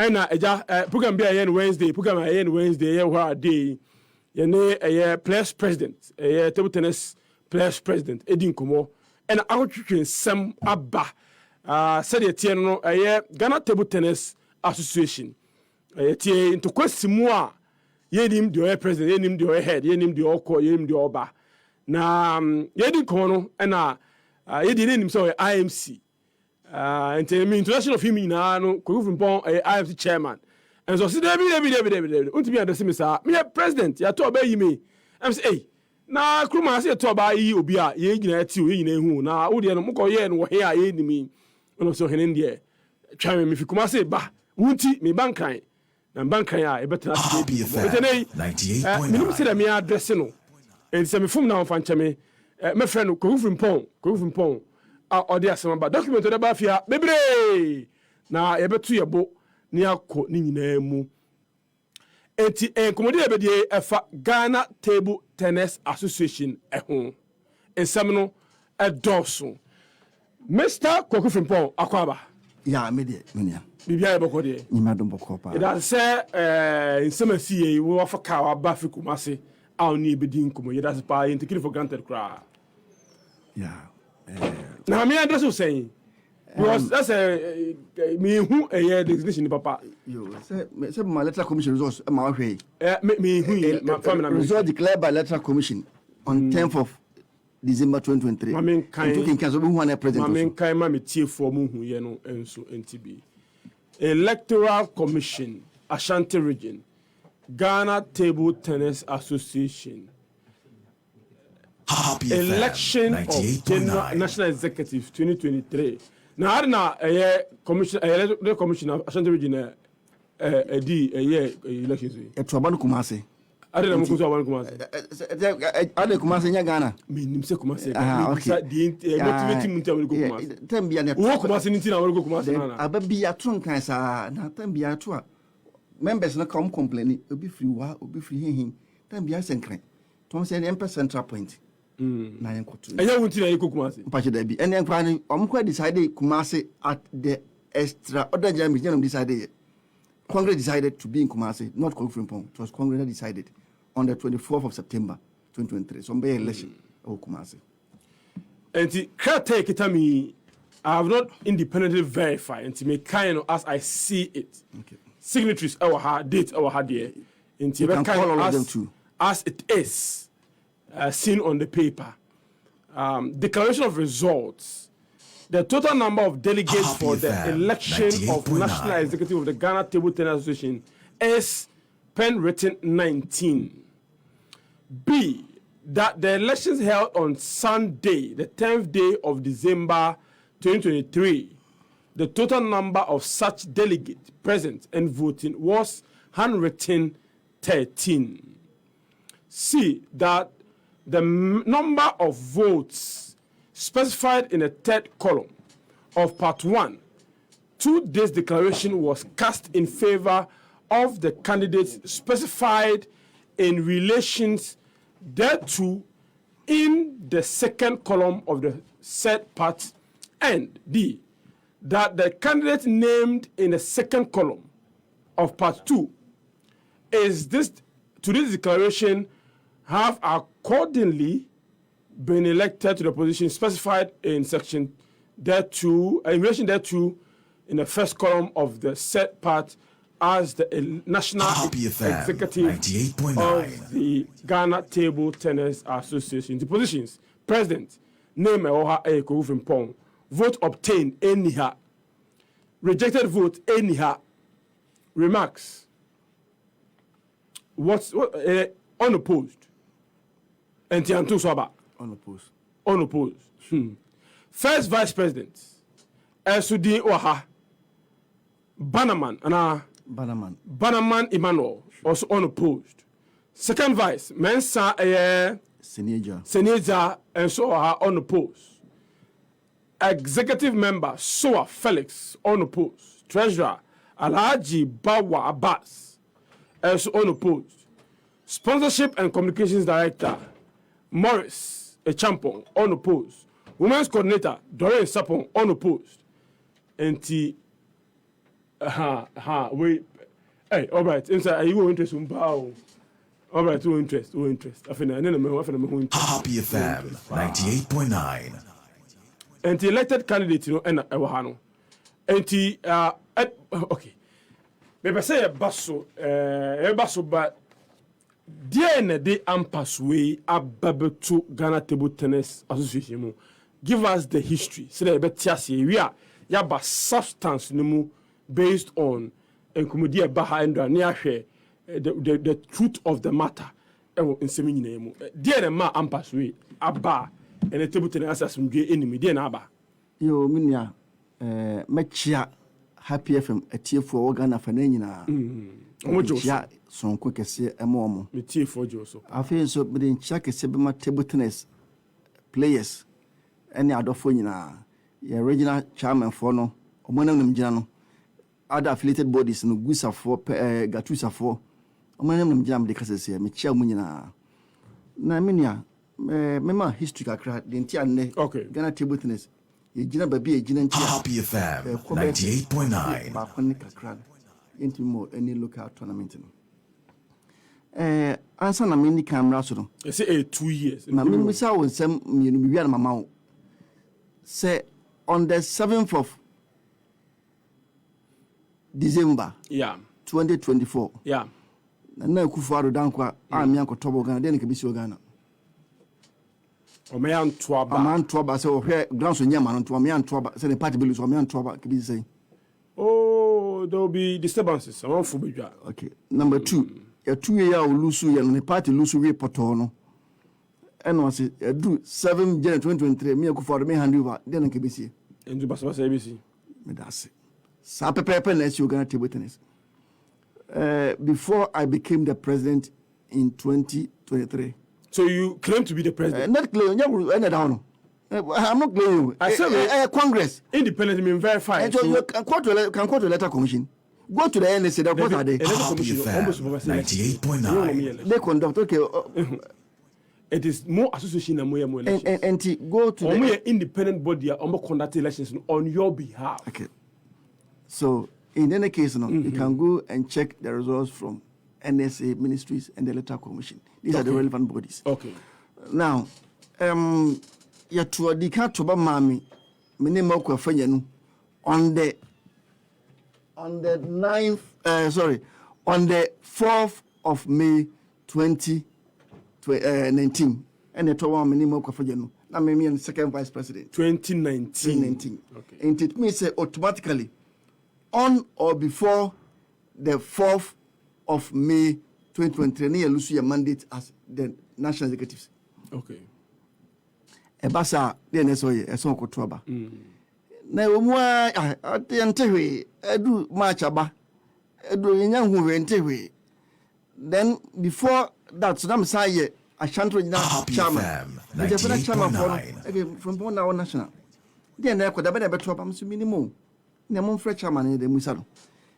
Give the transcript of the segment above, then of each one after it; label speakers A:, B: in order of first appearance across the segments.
A: And program be a Wednesday, program a Wednesday, where day, a players president, a table tennis players president, Edin Kumo, and outreaching some Abba, said a Ghana Table Tennis Association. Into question more, yedim the president, yedim the head, yedim the oko, yedim the oba. Na yedim kono, and yedim himself IMC. And introduction of him na no ko from pon IFC chairman and so see David untimi address me sir me president ya to ba yi me am say na kruma say to ba yi obi a ye gina ti o ye gina hu na wo de no mko ye no wo he a ye ni mi no so hene de twa me fi kuma say ba wunti me bankan na bankan a e betra say e 98.9 me say me address no and say me fum na on chame me friend ko from pon odi asema document de ba fia bebre na yebetu yebo ni akọ ni nyina mu enti enkomodi ebedie efa Ghana Table Tennis Association ehun ensam no edoso Mr. Kwaku Frimpong akwaba
B: ya me de menia
A: bibia yeboko de
B: nyima do boko pa
A: ida se ensam asiye wo fa ka wa ba fi kumase aw ni ebedi nkomo yeda se pa yentikiri for granted kra
B: ya
A: na me address you saying because that's me who a designation papa
B: yo say my electoral commission results ma hwe
A: me who my family
B: result declared by electoral commission on 10th of December 2023
A: I mean
B: can cancel who one president
A: I mean kai ma me tie for mu hu ye no enso ntb electoral commission Ashanti region Ghana Table Tennis Association election of General National Executive 2023. Now, na commission, the commission of Ashanti Region, elections.
B: It's Aban Kumasi.
A: I don't know who's Aban Kumasi.
B: I don't Kumasi in Ghana.
A: Me say Kumasi.
B: Okay.
A: Motivating Munta will go Kumasi.
B: Tembia ne.
A: Wo Kumasi ni tina will go Kumasi.
B: Ababi atun kan sa na tembia to members na come complaining obi free wa obi free hin tembia senkren. Tom say the central point. Na yenkoto.
A: Eya wunti na yeko Kumasi.
B: Mpache da bi. Ene nkwa ni omkwa decide Kumasi at the extraordinary meeting decided. Congress decided to be in Kumasi, not Kwaku Frimpong. It was Congress that decided on the 24th of September 2023. So be election of Kumasi.
A: And the criteria kitami I have not independently verified and to make kind of as I see it.
B: Okay.
A: Signatories our hard date our hard year. And
B: you can call all of them too.
A: As it is. Seen on the paper, declaration of results, the total number of delegates for the election of National Executive of the Ghana Table Tennis Association is pen written 19. B, that the elections held on Sunday, the 10th day of December 2023, the total number of such delegates present and voting was handwritten 13. C, that the number of votes specified in the third column of part 1, 2 days declaration was cast in favor of the candidates specified in relations thereto in the second column of the said part, and D, that the candidate named in the second column of part 2 is this to this declaration have accordingly been elected to the position specified in section thereto, in relation thereto, in the first column of the said part as the national executive of the Ghana Table Tennis Association. The positions: President, name Oha Kwaku Frimpong, vote obtained anyhow, rejected vote anyhow. Remarks: what unopposed. And Tiantu Swaba. Unopposed. First Vice President, Sudi Oha, Bannerman Emmanuel, also unopposed. Second Vice, Mensa Seneja, and so unopposed. Executive Member, Soa Felix, unopposed. Treasurer, Alhaji Bawa Abbas, also unopposed. Sponsorship and Communications Director, Morris Echampong, unopposed. Women's Coordinator, Doreen Sapong, unopposed. And Wait. Hey, all right. Inside, you interest in power. All right, who interest. I think I know
C: Happy FM 98.9.
A: And the elected candidate, and Wahano. And okay. Maybe say a basso, but dear de ampass way to Ghana Table Tennis Association. Give us the history. Say the better we are yaba substance no based on and comedy behind the truth of the matter. In semi dear ma ampass way abba and a table tennis association enemy dear naba.
B: Yo minya mechia Happy FM etie for Ghana fananyina. Mechia sonko kese emo.
A: Metie for Joso.
B: Afi so be nchia kese be ma table tennis players any adofo nyina. Your regional chairman for no omonam namgina no. Other affiliated bodies no gusa for gatusa for omonam namgina de kasese mechia mu nyina. Na minya mema history kakra de ntia ne Ghana table tennis.
C: Happy FM 98.9.
B: Bakoni kakra into more any local tournament. Answer na mini camera so.
A: I say 2 years.
B: Na me say won sem me no bia na mama. Say on the 7th of December 2024.
A: Yeah.
B: Na Akufo-Addo dankwa ami ankotobo Ghana de nkebisi o Ghana.
A: Omeyan
B: Twaba say ohwe grounds nyama no to omeyan Twaba say the party bill so omeyan Twaba kebisi say.
A: Oh, there will be disturbances. I want for be.
B: Okay. Number 2, ya 2 year olusu ya the party lusu we poto no. And was it do 7 January 2023 me Akufo-Addo me hand over then nkebisi.
A: Endu basa ABC.
B: Me that's. Sa pepe na esi Ghana table tennis. Before I became the president in 2023.
A: So you claim to be the president?
B: Not claim. I'm not claiming.
A: I said
B: Congress.
A: Independent mean verified.
B: So you can quote to letter commission. Go to the NSA. What are they?
C: Happy FM 98.9.
B: They conduct. Okay.
A: It is more association than more elections.
B: And go to
A: the independent body or conduct elections on your behalf.
B: Okay. So in any case, you can go and check the results from NSA ministries and the electoral commission. These are the relevant bodies.
A: Okay.
B: Now, ya to the Katoba Mami, minimum kwafanyanu on the 9th, on the 4th of May 2019. And the Towa minimum kwafanyanu. Na me and second vice president.
A: 2019.
B: Okay. And it means automatically on or before the 4th of May 2023, you lose your mandate as the national executives.
A: Okay.
B: Ebasa, the NSOE, a song called Twaba. Now, I didn't do much about doing young who went away. Then, before that, Sudam Saye, I shan't read now, chairman. The chairman from Bona National. Then I could have been a better minimum. Namon French chairman in the Musaro.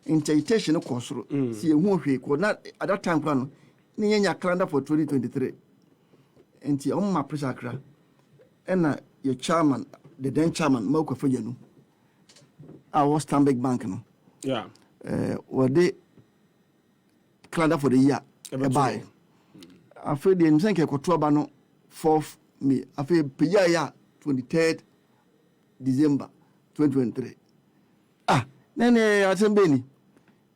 B: Invitation of course, see a movie could not at that time plan near calendar for 2023. And the on my pressure crack. And your chairman, the then chairman, Moko Fujanu. I was Stanbic Bank. No?
A: Yeah.
B: Were they calendar for the year? Bye. I feel the Msenke Kotwabano 4th May. I feel Pia 23rd December 2023. Then I said, Benny.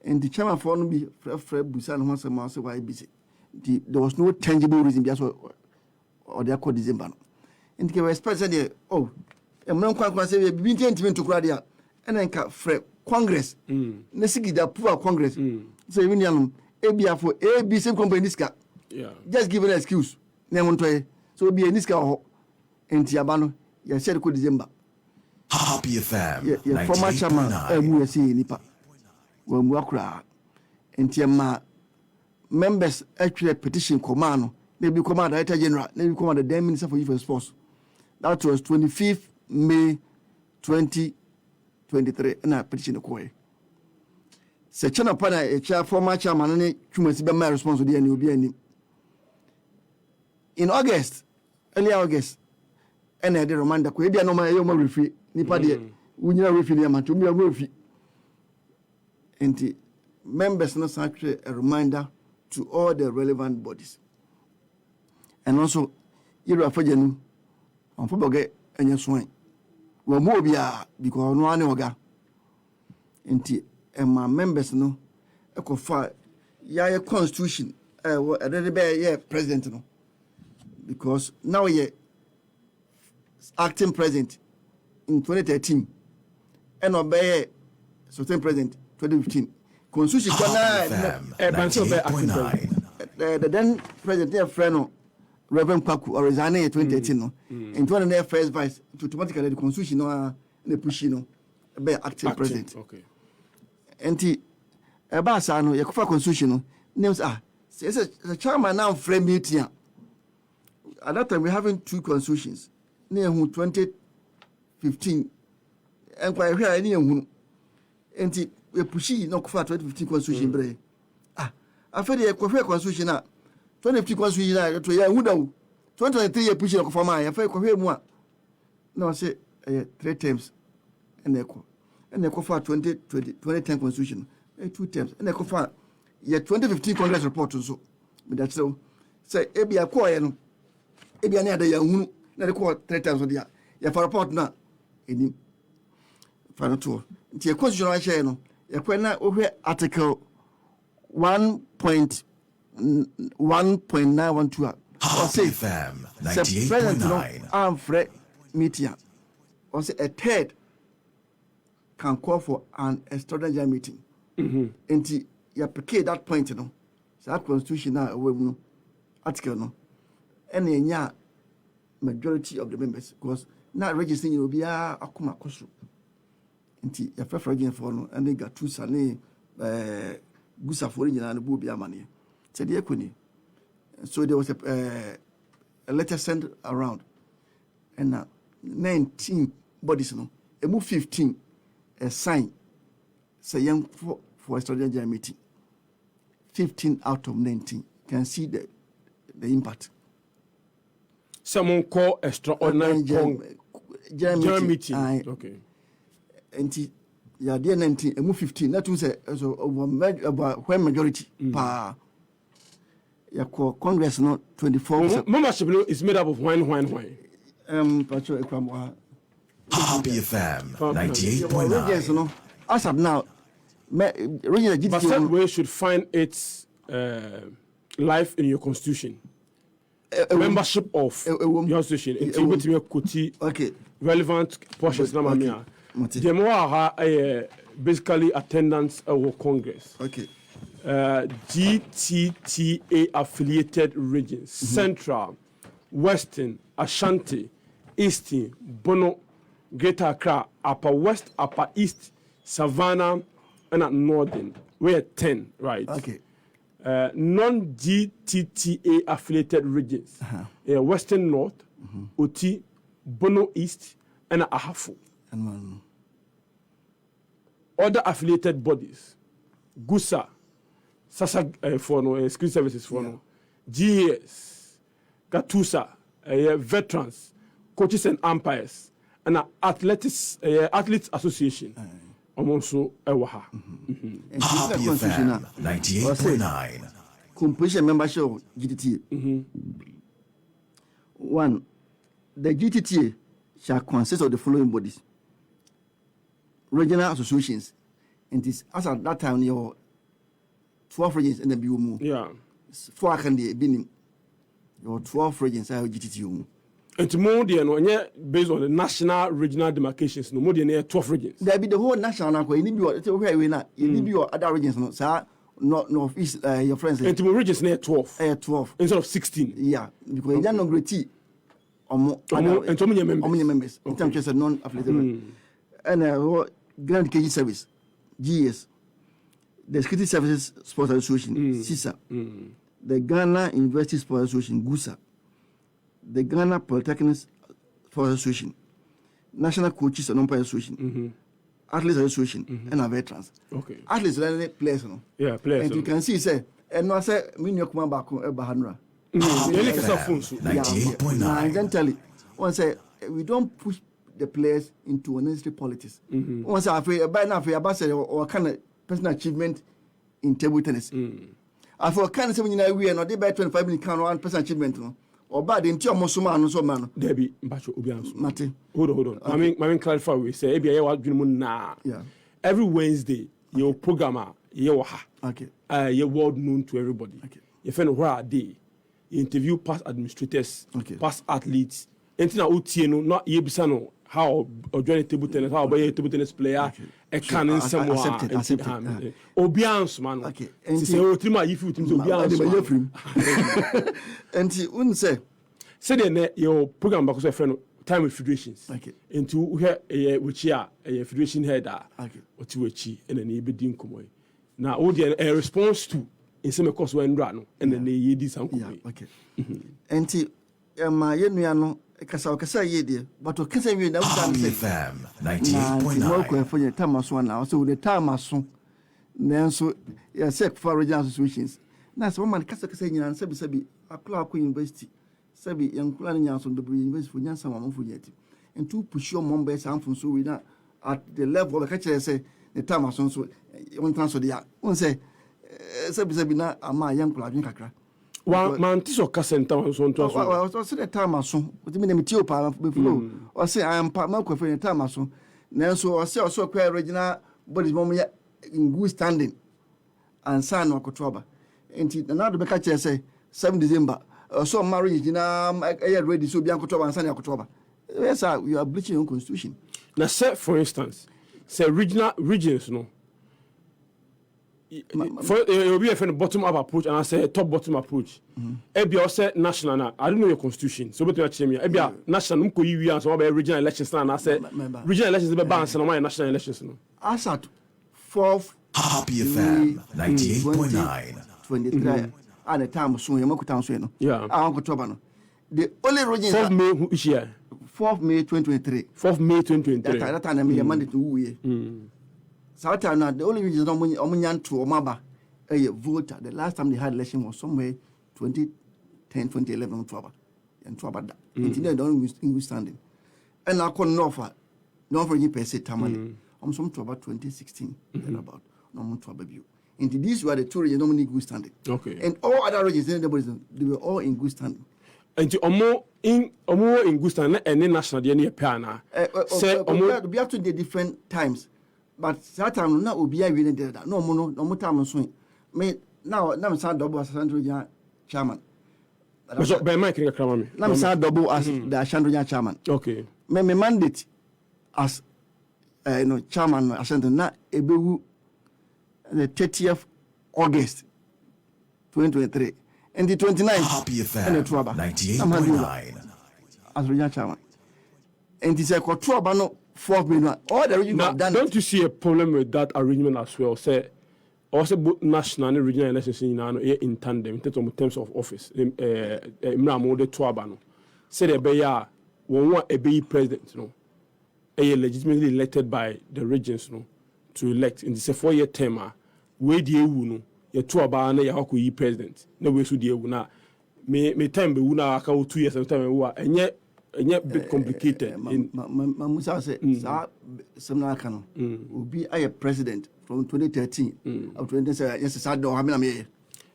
B: And the chairman for me, Fred Busan, once a month, why busy. There was no tangible reason, just or they are called December. And they were especially, oh, I'm not quite saying, we've been to Gradia, and then Fred Congress. Nesiki, the poor Congress. So, even young, ABF for ABC company,
A: yeah,
B: just give an excuse. Never try. So, be a Niska and Tiabano, you said, good December.
C: Happy FM.
B: Yeah, former chairman, MUSC Nipa. When we are and members actually petition command, maybe command director general, maybe command the then minister for youth and sports. That was 25th May 2023, and I petition the court. Section upon a former chairman, and a human responsibility, and you'll be any. In August, early August, and I did remind the court, no my referee, Nipa, we never referee, man, to me a referee. And the members not actually a reminder to all the relevant bodies. And also, you are for Jenu, on Foboge and your swine. Well, more because no one oga. And my members no, I could file your constitution, president no. Because now you're acting president in 2013 and obey certain president 2015. Constitution the then president friend Reverend Kwaku or resign in 2013 no. In 2009 first vice automatically the constitution no the push no be acting president.
A: Okay.
B: And the Abasa no Yakufa constitution no names says the chairman now frame meeting. At that time, we're having two constitutions. Near 2015, and quite here, near who, and we push no for 2015 constitution. I feel the constitution 2015 constitution to ya who 2023 pushing for my affair. No, I say 3 terms and echo. And echo for 2010 constitution, 2 terms, and echo for 2015 Congress report also. But that's so. Say, Ebi acquire. Ebi ane ada yahunu na record 3 times on dia ya for report na enim fa to nti e constitutional share no e kwa na ohwe article 1.912 or say
C: FM
B: president no amfre meeting or say a third can call for an extraordinary meeting nti ya pick that point no that constitution na we no article no and the majority of the members because not registering will be a akuma kosu. Inti ya prefer again for no and they got two sane gusa for in and bubi amani. Said the equity. So there was a letter sent around and 19 bodies no. A move 15 a sign say young for extraordinary meeting. 15 out of 19 can see the impact.
A: Someone call extraordinary general meeting. Okay.
B: And yeah, dear 19, move 15. That was about when majority. Pa. Yeah, Congress not 24.
A: Membership is made up of wine.
C: Happy FM 98.9.
B: As of now,
A: but that way should find its life in your constitution. Membership of your association
B: okay.
A: Relevant portions basically attendance of Congress.
B: Okay.
A: GTTA affiliated regions: Central, Western, Ashanti, Eastern, Bono, Greater Accra, Upper West, Upper East, Savannah, and Northern. We're 10, right?
B: Okay.
A: Non-GTTA affiliated regions: Western North, Oti, Bono East, and Ahafo. Other affiliated bodies: GUSA, Sasa for no security services for no, GAS, Gatusa, veterans, coaches and umpires, and Athletes Association. Also,
C: Happy FM 98.9.
B: Composition membership of GTTA. 1. The GTTA shall consist of the following bodies: regional associations, and this as at that time your 12 regions in the BUMU.
A: Yeah.
B: 4 can be your 12 regions are GTTA.
A: And more than based on the national regional demarcations, no more than 12 regions.
B: There be the whole national you need your other regions, no, sir. North East, your friends.
A: And more regions near 12.
B: 12
A: instead of 16.
B: Yeah, because you don't know great tea or more.
A: And so many members.
B: In terms of non-affiliated. And Grand KG Service, GS, the Security Services Sports Association, CISA, the Ghana University Sports Association, GUSA, the Ghana Polytechnic Sports Association, National Coaches and Umpires Association, Athletes Association, and our veterans.
A: Okay.
B: Athletes are players, no?
A: Yeah, players.
B: And you can see, say, and no, I say, we need to come back on Bahanra.
C: 98.9.
B: Then tell it. One say, we don't push the players into unnecessary politics. One say, by now, if you or kind of personal achievement in table tennis. I for can say when we are not they by 25 minutes can one personal achievement no. Or bad in your musoma no so man.
A: Debbie Bacho Obianso.
B: Mate.
A: Hold on. Okay. I mean clarify we say ebia wa dwumu na.
B: Yeah.
A: Every Wednesday your programmer you ha.
B: Okay.
A: Your world known to everybody.
B: Okay.
A: You find where are they? You interview past administrators,
B: okay.
A: past athletes. Anything na utie no not yebisa no how or join table tennis, how about table tennis player, a canon somewhere.
B: Accepted.
A: Obianso man.
B: Okay.
A: And say oh trima if you think Obianso.
B: And he wouldn't say
A: then your program back friend time with federations.
B: Okay.
A: Into where which here a federation header.
B: Okay.
A: Or to which and then he be din komoy. Now all the response to in some course when rano and then they this and
B: okay. And he my no kasa ye de but o kasa we na we dan say
C: FM 98.9
B: ko for your time so na so the time so nanso ya sec for regional associations na so man kasa nyina sabi akla ko university sabi yankula nya so the university for nyansa ma for yet and to push your members and so we na at the level of ka say the time so on transfer dia on say sabi na ama yankula adwen kakra
A: wa man tiso kasenta so nto so
B: I say the time aso we me tio pa before I say I am pa ma ko the time aso nanso I say also kwa original bodies mom in good standing and sign no kotoba enti na do be ka che say 7 December so marriage na ready so bian kotoba and sign kotoba yes sir you are breaching your constitution
A: now say for instance say regions no for you be a bottom up approach and I say top bottom approach. Ebia say national na I don't know your constitution. So better tell me. Ebia national mko yi and so be regional elections na I say regional elections be balance na my national elections no.
B: As at 4th
C: Happy FM 98.9
B: 23 at the time so you mako so no.
A: Yeah.
B: I want to no. The only region
A: 4th May which year?
B: 4th May 2023.
A: 4th May 2023.
B: That time me mandate to we. Southern, the only reason Omunyan to Omaba, a voter. The last time they had election was somewhere 2010, 2011, and Twaba. They don't understanding. And I couldn't offer, no for you per se, Tamale. Some Twaba 2016, about no Twaba view. And these were the two regions normally good standing.
A: Okay.
B: And all other regions, they were all in good standing.
A: And to omo in good standing, any national, the any piana.
B: Say, we have to the different times. But that time na obi a we that no mo time so me now say double as Ashanti chairman
A: so by Mike Krama me
B: na say double as the Ashanti chairman
A: okay
B: me mandate as chairman Ashanti na ebewu the 30th August 2023 and the 29th
C: Happy FM 98.9
B: as regional chairman and this Kotroba no 4 million. All the regions have done.
A: Don't you see a problem with that arrangement as well? Say, also both national and regional elections in tandem in terms of office. Mramode Twabano say the Beya one a be president, a legitimately elected by the regions, to elect in this 4-year term. Where do you know? Your Twabana, your Haku president. No way should you na me time be una 2 years and time and yet. And yet bit complicated.
B: Musa said, Samna Kano will be a president from 2013 up to 2017. Yes, I don't have me.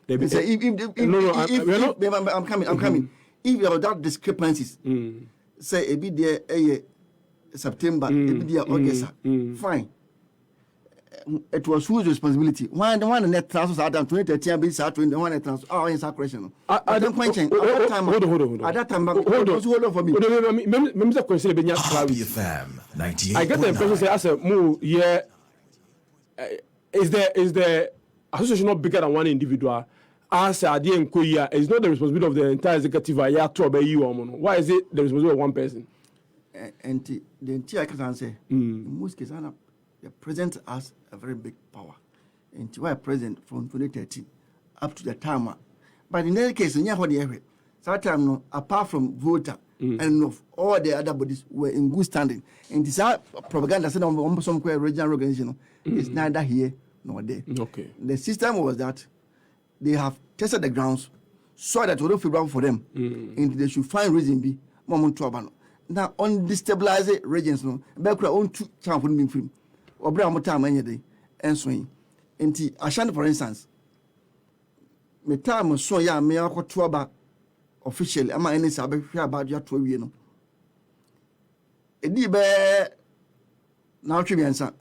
B: I'm coming. If you have that discrepancies, say a bit there, September, a bit there, August, fine. It was whose responsibility? One net transfers out of 2013, be sat to the one net transfer. Oh, it's a question. I don't question. Hold on. At that time, hold on for me.
A: Member question be
C: Happy FM 98.9
A: I get the impression say as a move yeah is the association not bigger than one individual? As a idea is not the responsibility of the entire executive. Why is it the responsibility of one person?
B: And the entire can say in most cases, the president has a very big power. And why president from 2013 up to the time. But in any case, that time, apart from voter and of all the other bodies were in good standing. And this propaganda said on some regional organization is neither here nor there.
A: Okay.
B: The system was that they have tested the grounds, saw that we don't feel for them, and they should find reason be moment to now on destabilize regions no be kura on two time for me film obra mo time anya dey enso yi Enti Ashanti, for instance, me time so ya me akoto aba officially ama any sabe hwe about ya to wie no. Edi be na atwe biansa.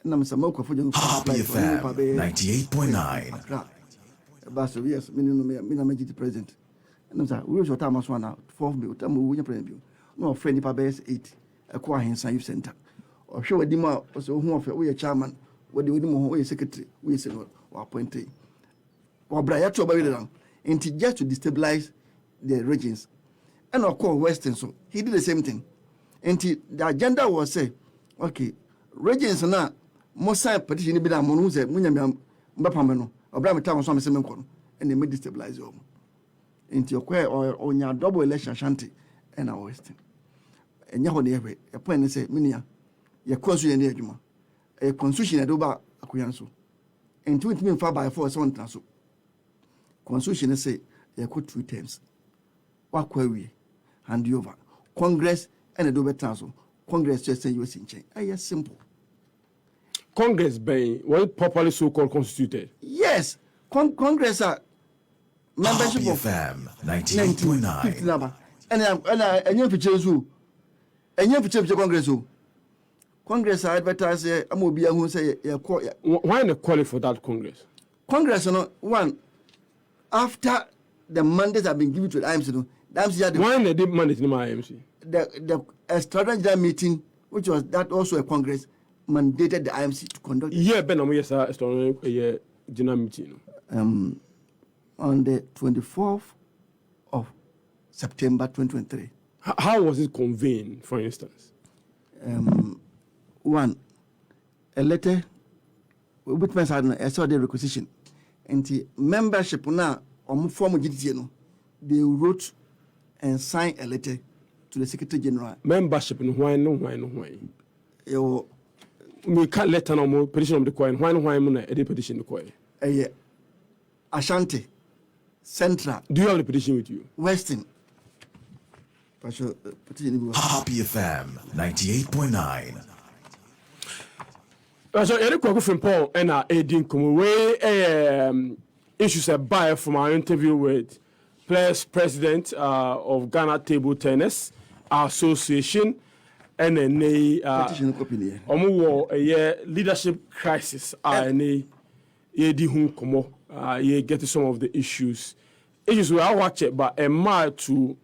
B: Na me sama kwafo je
C: Happy FM 98.9.
B: Baso yes, me na me GT president. Na say we short time so na 4 me time we president bi. No friend nipa be 8. Ekwa Ahensan Youth Center. Ohwe wadi ma so hu ofe we chairman, wadi mo we secretary, we say no appointee. Wabra ya to ba we down. Into just to destabilize the regions. And of course Western, so he did the same thing. Into the agenda was say, okay, regions na mo sign petition bi na mo no say munya mbapam no. Obra me time so am say me nko and they may destabilize you. Into your onya double election Ashanti and our Western. Enya ho ne ehwe e point say minia ye konsu ye ne adwuma e constitution e do ba akoyan so enti witimi mfa by force on tra so constitution say ye ko 2 terms wa kwa wi hand over congress and do better so congress just say you sin change ay simple.
A: Congress being what properly so called constituted.
B: Yes, congress are membership
C: Happy
B: of
C: FM 98.9.
B: and you picture zoo. And you picture Congress. Congress advertise Amobia who say
A: Why not qualify for that Congress?
B: Congress one after the mandates have been given to the IMC. The IMC had
A: Why not the mandate in my IMC?
B: The extraordinary meeting, which was that also a Congress, mandated the IMC to conduct.
A: Yeah, Ben, I'm yes, extraordinary general meeting.
B: On the 24th of September 2023.
A: How was it convened, for instance?
B: One, a letter which means I saw the requisition. And the membership now, on form of GTN, they wrote and signed a letter to the Secretary General.
A: Membership in why. We can't let no more petition of the coin. Why a petition the coin?
B: Ashanti, Central.
A: Do you have the petition with you?
B: Western.
C: Happy FM 98.9.
A: So Eric Kwaku and Edin Kumuwe issues a buy from our interview with Players President of Ghana Table Tennis Association and a leadership crisis and a Yedi Hun Komo ye get to some of the issues we are watching but a mile to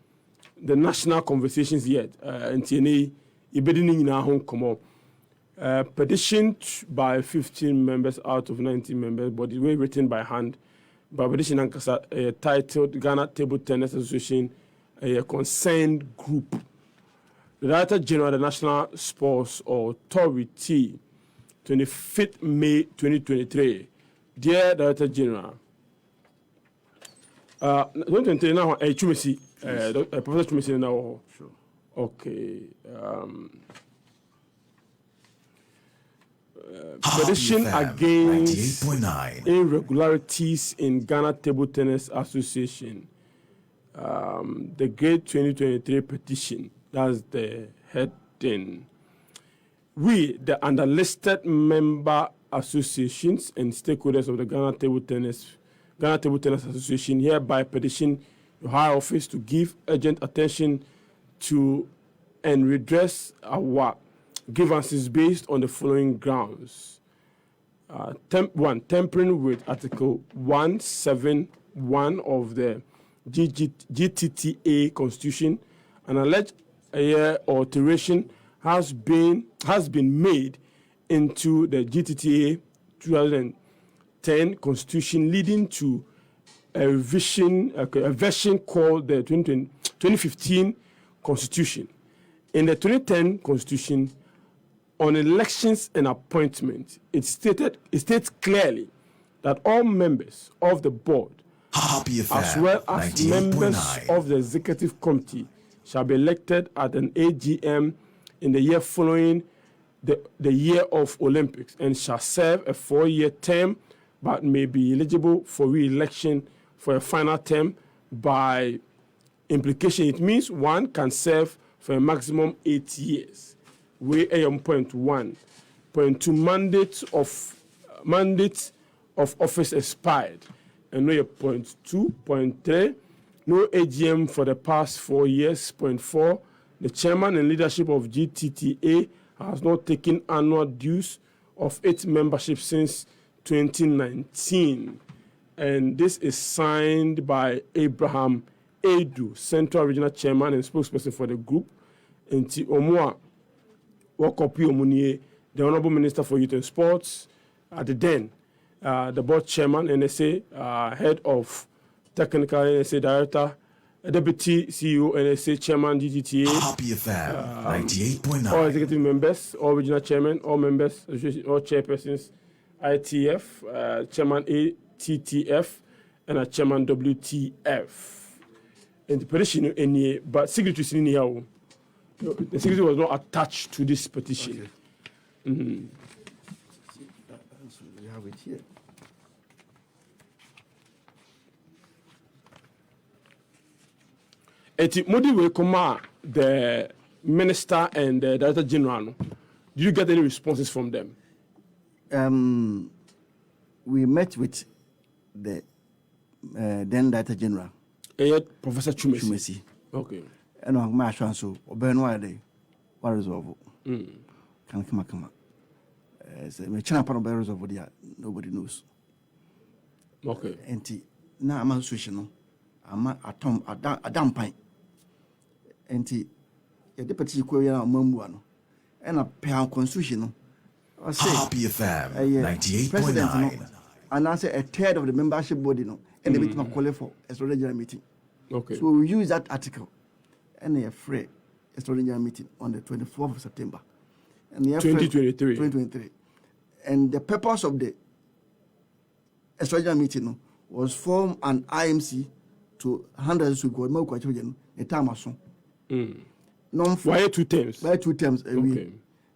A: the national conversations yet and TNA ibedini na home come petition by 15 members out of 19 members but it was written by hand by petition ankasa titled Ghana Table Tennis Association a concerned group. The Director General of the National Sports Authority 25th May 2023. Dear Director General 2023 now Chumisi Professor Chumisi now. Sure. Okay. Petition against irregularities in Ghana Table Tennis Association. The Grade 2023 petition. That's the heading. We, the underlisted member associations and stakeholders of the Ghana Table Tennis Association, hereby petition your High Office to give urgent attention to and redress our grievances based on the following grounds. One, tampering with Article 171 of the GTTA Constitution, an alleged alteration has been made into the GTTA 2010 Constitution, leading to a version called the 2015 Constitution. In the 2010 Constitution, on elections and appointments, it states clearly that all members of the board, as well as members of the executive committee, shall be elected at an AGM in the year following the year of Olympics and shall serve a 4-year term, but may be eligible for re-election for a final term. By implication, it means one can serve for a maximum 8 years. We point 1. Point 2, mandates of mandate of office expired. And no, point 2, point 3, no AGM for the past 4 years. Point 4, the chairman and leadership of GTTA has not taken annual dues of its membership since 2019. And this is signed by Abraham Edu, Central Regional Chairman and spokesperson for the group. Nti Omua Wakopi Omunie, the Honorable Minister for Youth and Sports, at the then, the board chairman, NSA, head of technical NSA director, deputy CEO, NSA chairman, GGTA,
C: Happy FM 98.9.
A: all executive members, all regional chairmen, all members, all chairpersons, ITF, chairman ATTF, and a chairman WTF. And the petition, but signatories in here, the secretary was not attached to this petition.
B: Okay. Mm-hmm. So we have it here.
A: Eti Modi will come the minister and the director general. Did you get any responses from them?
B: We met with the then director general,
A: Professor Chumesi. Okay.
B: And on my chance, so Obenwade, what resolve? Can come. Say, me chana part of the resolve there, nobody knows.
A: Okay.
B: And now I'm association, I'm a damn pint. And a deputy query on Mambuano, and a pound constitution. I say,
C: Happy FM 98.9.
B: And I say a third of the membership body, no, and the meeting of call for extraordinary meeting.
A: Okay.
B: So we use that article and a free extraordinary meeting on the 24th of September. And 2023. And the purpose of the extraordinary meeting was form an IMC to handle this with God, the time or so.
A: Why 2 terms?
B: Why 2 terms a week.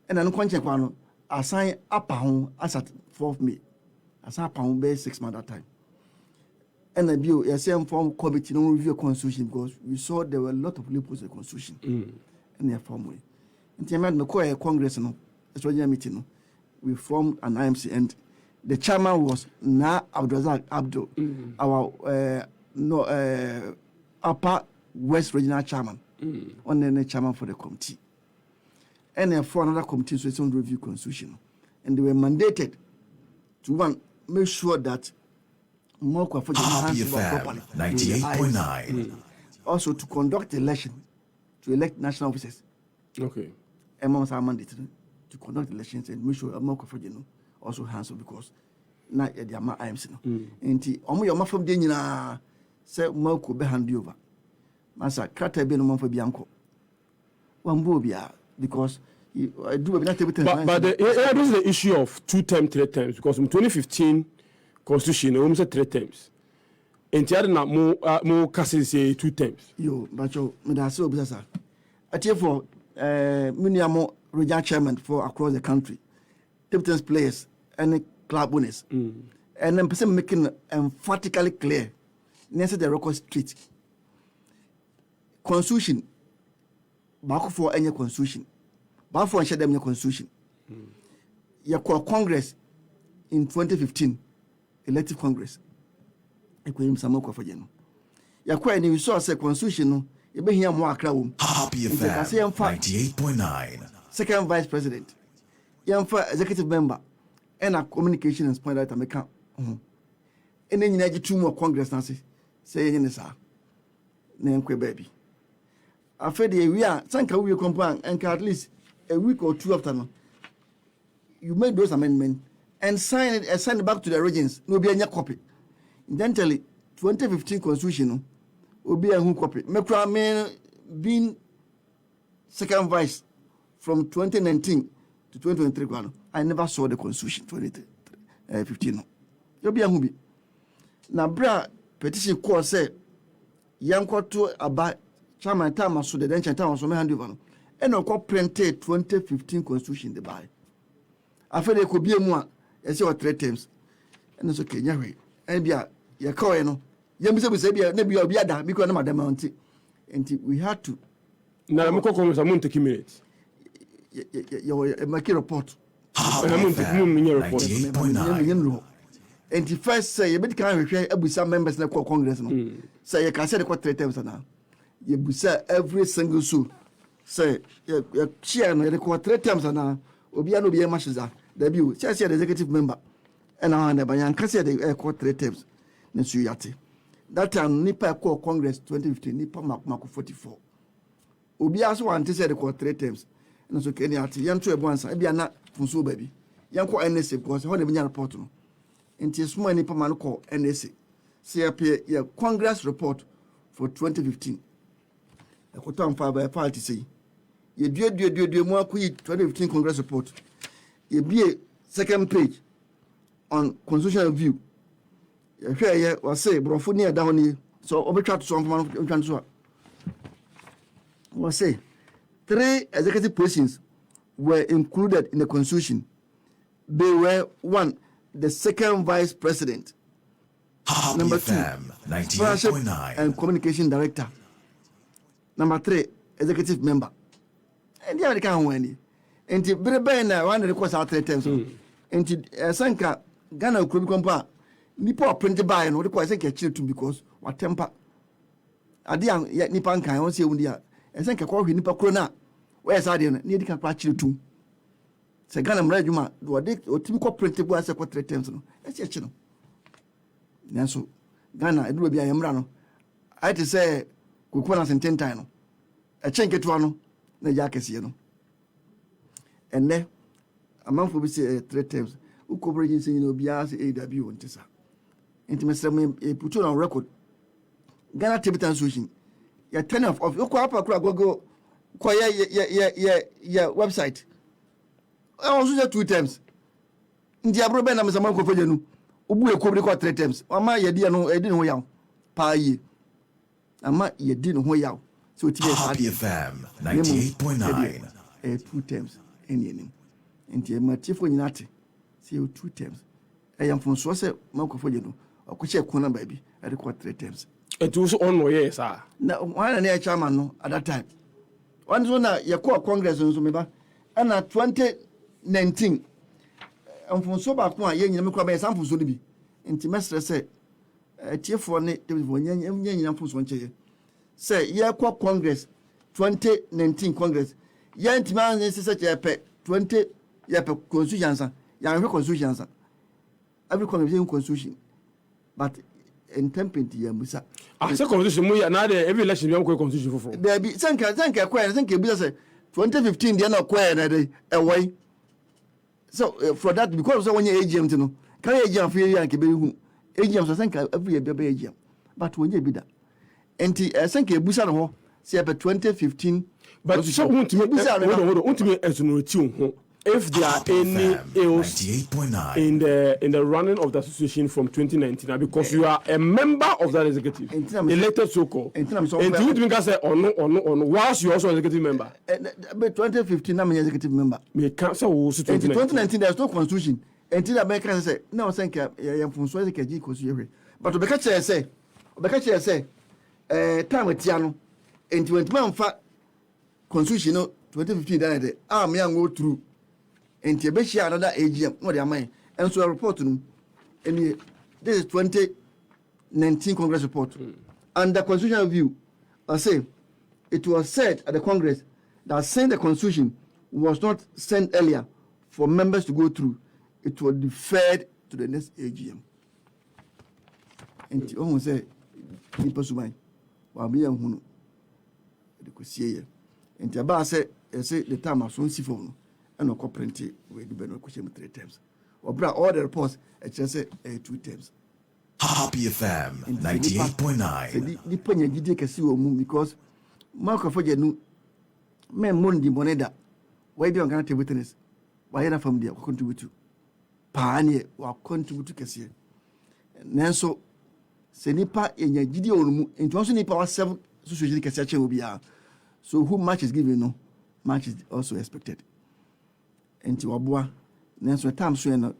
B: And then contract one assign up home as at 4th May. Assign up home by 6 months at time. And the bill, a same form committee no review constitution because we saw there were a lot of loopholes in the constitution. In their form way. And the amendment no Congress no extraordinary meeting no. We formed an IMC and the chairman was Na Abdulrazak Abdul, our Upper West Regional Chairman, on the chairman for the committee. And therefore another committee so it's on review constitution. And they were mandated to make sure that more
C: Happy FM 98.9.
B: Also to conduct election, to elect national officers.
A: Okay.
B: Amongst our mandate to conduct elections and make sure more also handsome because na the IMC no. Enti omo your mafam de nyina say more could be hand over. Masa krata be no man for bianco. Wambo bia because I do not table.
A: But this is the issue of 2 terms, 3 terms because in 2015 constitution almost said 3 terms. And the other more cases say 2 terms.
B: Yo, but you me da say obisa. Atie for Miniamo regional chairman for across the country. Deputy players and club owners. And then person making emphatically clear. Near the record street. Constitution. Back for any constitution. Back for share them constitution. You call Congress in 2015. Elective Congress. Equim Samoko for Jen. You call any resource constitution. No. You be here more crowd.
C: Happy FM 98.9.
B: Second vice president. You executive member. And a communication and point out America. And then you need 2 more Congress Nancy. Say any sir. Name baby. After the we are Sanka we compound and at least a week or 2 after no. You make those amendments and sign it and send it back to the regions. No be any copy. Then tell it 2015 constitution will be a copy. Mekra me being second vice from 2019 to 2023. I never saw the constitution 2015. You'll be a movie. Now, bra petition court say, Yanko to about chairman time so the denture time so me hand over. And no printed 2015 constitution the buy. I feel there could be a more, as you 3 terms. And it's okay, yeah, and be a call, you know. Yamisa will say, maybe you'll be a damn because I'm a mountain. And we had to.
A: Now, I'm going to take minutes.
B: You make a report And the first say you better can't require Abusa members in the Congress. No, say you can say the 3 times now. You Busa every single sou. Say you share no the 3 times now. Obi no be a mashiza. Debut, say the executive member. And I never yan can say the 3 times. Nesu yate. That time Nipa call Congress 2015 Nipa Mako 44. Obi also want to say the 3 times. And so Kenya ati yan to ebonsa e bia na funso baby. Yan ko NSA because how the report no. Nti small Nipa man call NSA. See appear your Congress report for 2015. E ko tam fa by party say. Ye due mo akui 2015 Congress report. Ye be second page on constitutional view. Ye was say brofo near down here. So obetwa to some man so. Was say 3 executive positions were included in the constitution. They were 1, the second vice president. Number 2, leadership and communication director. Number 3, executive member. And the other can't win. And the Brebe one request out 3 times. And Sanka Ghana could compare. Nipo printed by and what requires a chill to because what temper. Adian yet Nipan can only say Undia. And Sanka call him Nipa Crona. Where's Adian? Near the catch you too. Say Ghana Regima, do a dick or typical printed was a 3 times. That's your channel. Nanso Ghana, it will be a Yamrano. I had to say, Kukuanas and 10 times. A chenke to one, the Yakasiano. And then a month will be 3 times. Who cooperating saying no bias AW and Tessa. Intimacy a put on record. Ghana Tibetan Sushi. Your tenor of your go website. I also 2 times. India Broben and Saman Copenu. Ubu could 3 times. Ama ye dear no, I didn't know yao. Pa ye. Ama ye didn't know yao. So it's
C: Happy FM 98.9.
B: 2 times. Any. And ye my chief when nati. See you 2 times. I am from Swassa, Marco Fogeno. I could check one baby. I record 3 times.
A: It was on my yes, sir.
B: Now, one and a chairman no, at that time. One zone, your core Congress on Sumeba. And at 2019, and from so back one, young Yamaka sample should be. And Timester said, a tier for Nate when young Fus one chair. Say, your core Congress 2019 Congress. Young Timan is such a pet 20 Yapa Constitution. Young Constitution. Every constitution. But in temperature, Musa.
A: I said, constitution, every election, you have constitution for.
B: There be Sanka, I think you 2015, they are not quite away. So, for that, because when you're AGM, you know, can you AGM for you and Kibu? AGM, I think every year, AGM. But when you be that, and I think you Busan, say about 2015.
A: But so, want to me as no tune. If there are any ills in the running of the association from 2019, because you are a member of that executive, elected so-called, and you think I say on whilst you also executive member.
B: But 2015, I'm an executive member.
A: Me cancel also
B: 2019. There's no constitution. Until America say no, thank you. I am from Sweden, KG, but the Becca say, time with Tiano, and 20 months constitution 2015. Then I am young go through. And Tibeshia another AGM, what am I? And so I report to them. And this is 2019 Congress report. And the constitutional view, I say, it was said at the Congress that since the Constitution was not sent earlier for members to go through, it was deferred to the next AGM. And you say, Nipasumai, Wabia Hunu, the Kusia. And Tabas said, the time I soon see for no. And no coprinty with the Beno question 3 times. Or brought all the reports, I just say 2 times.
C: Happy FM 98.9.
B: The Panya did can see move because Marco Fogenu, men Mundi Moneda, why do you want to witness? Why not from there contribute to Pioneer or contribute to Cassia? Nanso, Senipa in your Gideon, into also Nipa 7 social Cassia will be out. So, who much is given, no, much is also expected. Enti wabua nanso time so no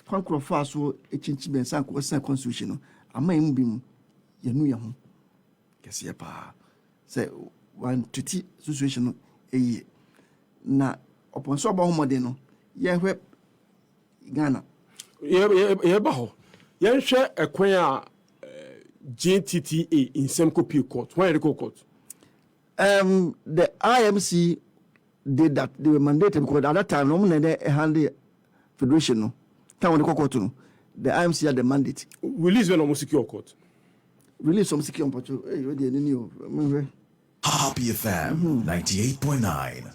B: kwankro fa so echinchi ben san ko san constitution no amaim bim yenu ye ho kese pa say one tuti situation no eye na upon so ba homode no Yeah, where Ghana.
A: Yebaho. Yenhwe ekwan a JTTA in Semkopi court. Why the court?
B: The IMC did that. They were mandated because at that time, no one had a federation. No, time the court. No, the IMC had the mandate.
A: Release when almost secure court.
B: Release some secure court. Hey, you didn't know.
C: Happy FM 98.9.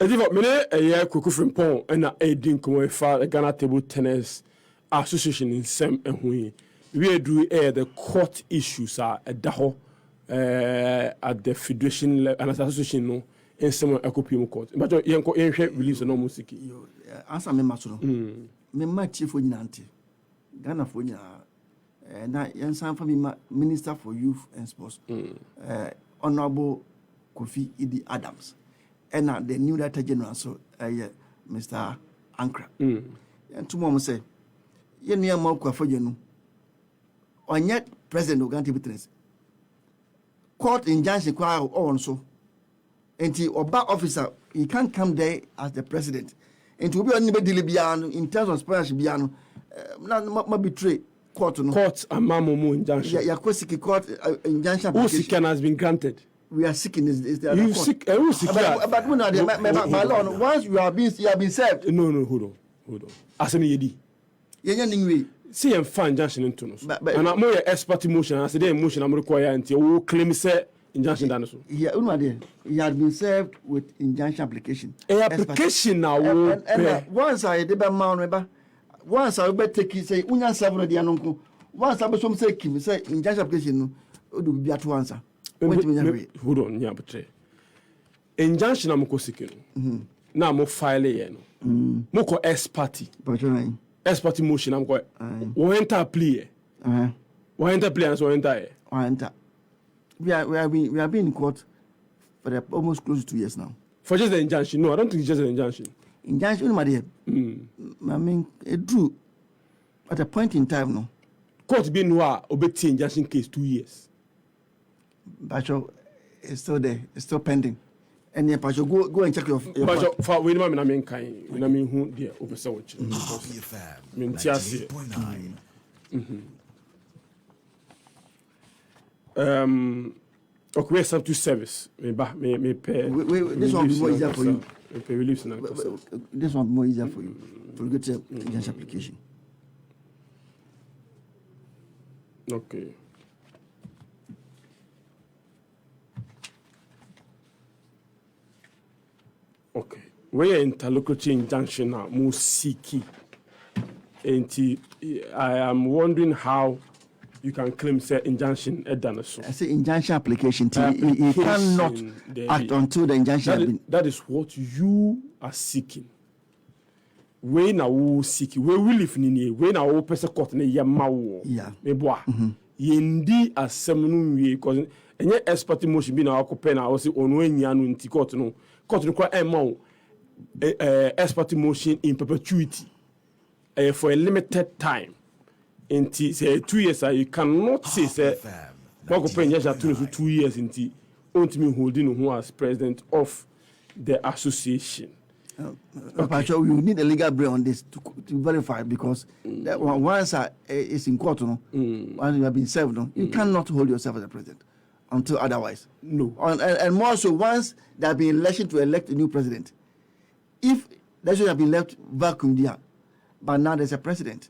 A: Ediva mene eye Kwaku Frimpong na edin komo fa Ghana Table Tennis Association in Sem ehui. We do the court issues are edaho at the federation level and association no in some ekopim court. But yenko yenhwe release no musiki.
B: Answer me maso no. Me ma chief onyina ante. Ghana fo nyina na yensan fa me Minister for Youth and Sports. Honorable Kofi Idi Adams. And the new Director General, so Mr. Ankra. And two more say, you near Malco for you know. On yet President of Ghana Business. Court injunction choir also. And the Oba officer, he can't come there as the president. And to be on the in terms of Spanish Biano, not betray court.
A: Court and Mamu injunction.
B: Yeah, court injunction.
A: Whose has been granted.
B: We are seeking is the
A: you sick but
B: once you have been served.
A: No, hold on. Asemi yedi.
B: Yenya
A: see em fan injunction into no. And I'm more expert emotion as the emotion I'm require until we claim say injunction done so.
B: Yeah, he had been served with injunction application.
A: Application now.
B: And once I did a man once I better take it say unya serve the anonko. Once I be some say kim say injunction application no do be at once.
A: Hold on, yeah, but injunction I'm seeking. Now mo file ye no. Mo ko expert. Expert motion I'm going. We enter plea. We enter plea and so enter.
B: We have been in court for almost close to 2 years now.
A: For just the injunction? No, I don't think it's just an injunction.
B: Injunction, my dear. I mean, it drew at a point in time, no.
A: Court being noir obey injunction case 2 years.
B: Pacho, it's still there. It's still pending. And yeah, Pacho, go and check your
A: Pacho, for we know I mean kind. We mean who there over so much.
C: Happy FM 98.9.
A: Okay, we have to service. Me pay.
B: This one will be more easier for you.
A: Pay release now.
B: This one will be more easier for you. For get your injunction application.
A: Okay. Okay. We are interlocutory injunction now, Musiki. And I am wondering how you can claim say injunction done so.
B: I say injunction application. You cannot act until the injunction has been.
A: That is what you are seeking. We now will seek. We will live in here. We now will press a court ne yamawo.
B: Yeah.
A: Meboa. Yendi asemnu we because any expert motion be na occupy na also onu anya no nti court no. Court no kwa emma expert motion in perpetuity for a limited time. Inti say 2 years you cannot say say occupy just 2 years inti ontimi holding who as president of the association.
B: Okay. We need a legal brain on this to verify because once it's in court, once you have been served, you cannot hold yourself as a president until otherwise.
A: No.
B: And more so, once there have been election to elect a new president, if there should have been left vacuum there, but now there's a president,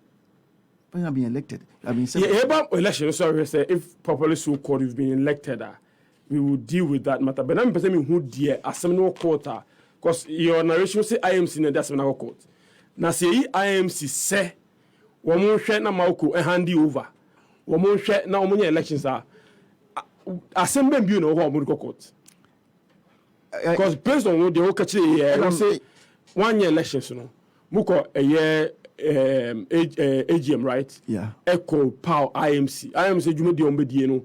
B: you have been elected, you have been served.
A: Yeah, about election, so say if properly so called you've been elected, we will deal with that matter. But I'm saying who dear as some no quarter. Because your narration say IMC in the Seminole Court. Now say IMC say, woman share na mauku and hand you over. Woman share now many elections are. Assembly you know what court. Because based on what the whole country here, say 1 year elections, you know, muko a year AGM, right?
B: Yeah.
A: Echo power IMC. IMC you the ombedi no.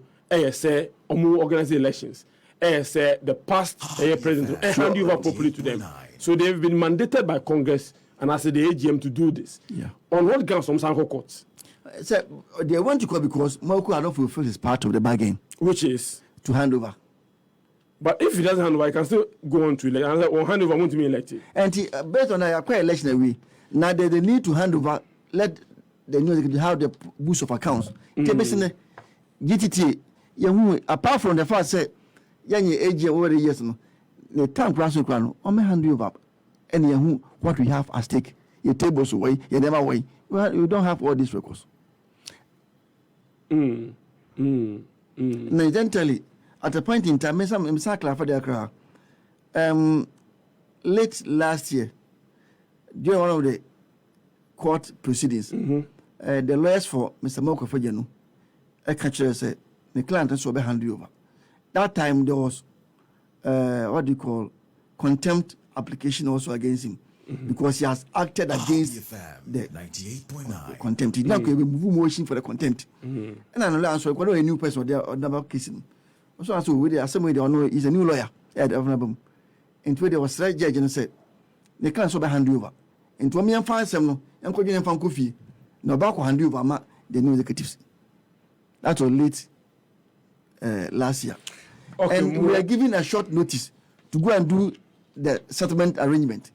A: Say omu organize elections. Say the past president and hand you over properly to them. So they've been mandated by Congress and I said the AGM to do this.
B: Yeah.
A: On what grounds from Sanko courts?
B: So they want to call because Mauku had not fulfilled his part of the bargain.
A: Which is?
B: To hand over.
A: But if he doesn't hand over, he can still go on to elect. And or hand over, want to be elected.
B: And based on that, acquire election away. Now they need to hand over. Let the new executive have the boost of accounts. GTT, apart from the fact that young age over the years, the time cross crown, I may hand you over. And what we have at stake, your tables away, you never way. Well, you don't have all these records. Now, eventually, at a point in time, I'm for the crowd. Late last year, during one of the court proceedings, the lawyers for Mr. Moko Fajano, a catcher said, the client has to hand you over. That time, there was, what do you call, contempt application also against him. Because he has acted against the
C: 98.9
B: contempt. He now can remove motion for the contempt. And I know answer quite a new person or never kissing. Also, as we the assembly, they know he's a new lawyer. And there was right judge and said, they can't so hand you over. And to me, and find some and could you find coffee. No back hand you over the new executives. That was late last year. Okay, and we are given a short notice to go and do the settlement arrangement.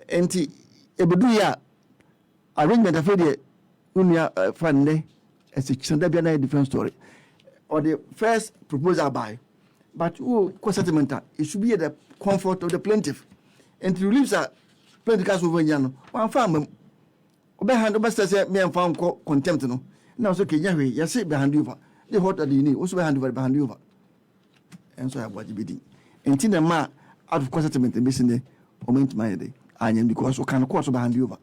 B: And the arrangement of the Unia Fund as a different story. Or the first proposal by, but settlement, it should be at the comfort of the plaintiff. And to release a plaintiff over Yano, one farmer, behind the master said, me and found contempt. Now, so okay, you sit behind you. The water you need, also behind you. And so I was bidding. And in the ma out of settlement, and missing the moment my day. And because we can course behind you over.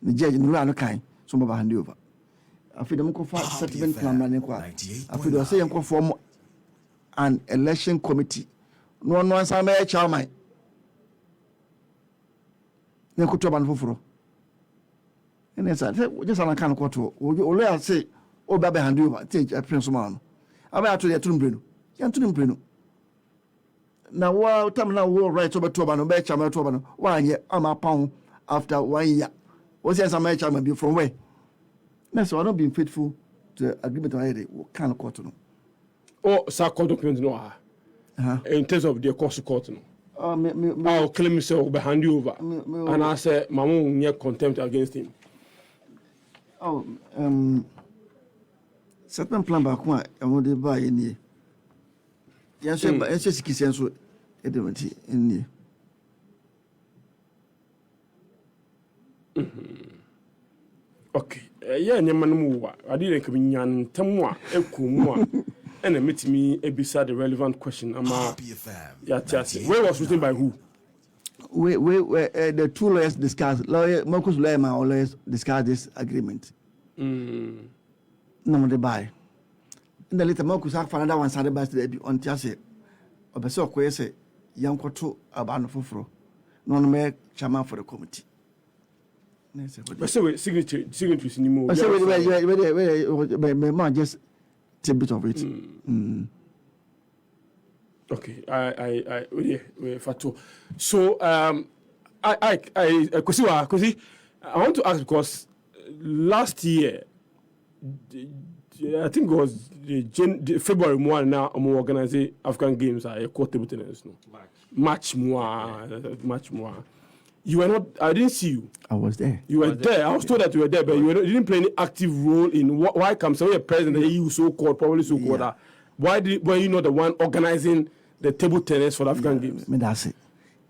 B: The judge in Rano kind, some behind you over. I feel them for settlement plan running quite. I feel the same form an election committee. No one wants a mayor charming. Then could trouble for. And then said, just on a kind of quarter, or I say, oh, Baby hand you over, take a prince man. I'm out to the Tumbrino. Yan to Tumbrino. Now, while time now will write over Tobano, Betcham, Tobano, 1 year, I'm a pound after 1 year. Was there some match I be from where? That's why I'm not being faithful to the agreement already. What kind of court?
A: Oh, sir, court document no. In terms of the course of court. I'll claim myself behind you over. And I said, my mom near contempt against him.
B: Oh, certain plan back one, I want to buy in here. Yes, but it's just a sense of in here.
A: Okay, yeah, Yaman, I didn't come in Yan Tamwa, Ekumwa, and meet me beside the relevant question. I'm
C: Happy FM.
A: Yeah, Chelsea. Where was written by who?
B: The two lawyers discussed, Marcus Lema or lawyers discussed this agreement. No, they buy. In the later Marcus have found another one Saturday by the on Chelsea. Or the so quay young quarto about no fufro. No mere chairman for the committee.
A: But so signatures anymore.
B: I say, wait, just take a bit of it.
A: Okay, I Fatu. So, I want to ask because last year, I think it was February 1 now, I'm organizing African Games at a court table tennis. Much more. You were not. I didn't see you.
B: I was there.
A: You were there. I was told that you were there, but you didn't play any active role in why come so you're president, the EU so-called, probably so-called. Yeah. Were you not the one organizing the table tennis for the African Games?
B: Me that's it.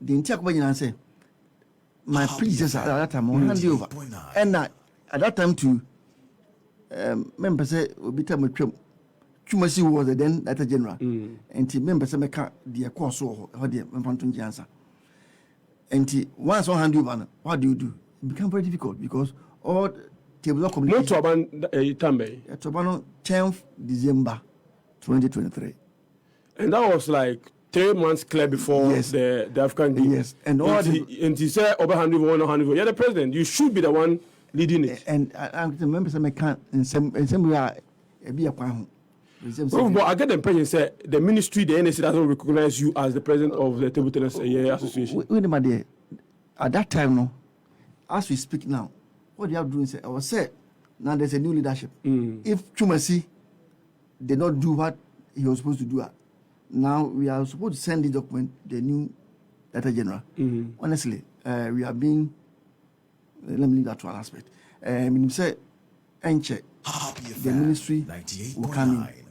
B: The entire question say my predecessor at that time hand you over, and at that time too, members say we tell Chumasi was the then Director General, and the members say make the course or the Mfantunji answer. And once on hand you, what do? It becomes very difficult because all table communication.
A: No Tambe.
B: Tobano 10th December 2023.
A: And that was like 3 months clear before the African Games.
B: Yes, and all
A: and he said over hand over. You're the president. You should be the one leading it.
B: And I remember some can't in some way be a quan.
A: But I get the impression that the ministry, the NSC, doesn't recognize you as the president of the Table Tennis Association.
B: Wait a minute. At that time, no, as we speak now, what they are doing, I was said, now there's a new leadership. If Chumasi did not do what he was supposed to do, Now we are supposed to send the document, the new Director General. Honestly, we are being. Let me leave that to an aspect. Say, Enche, the ministry will come in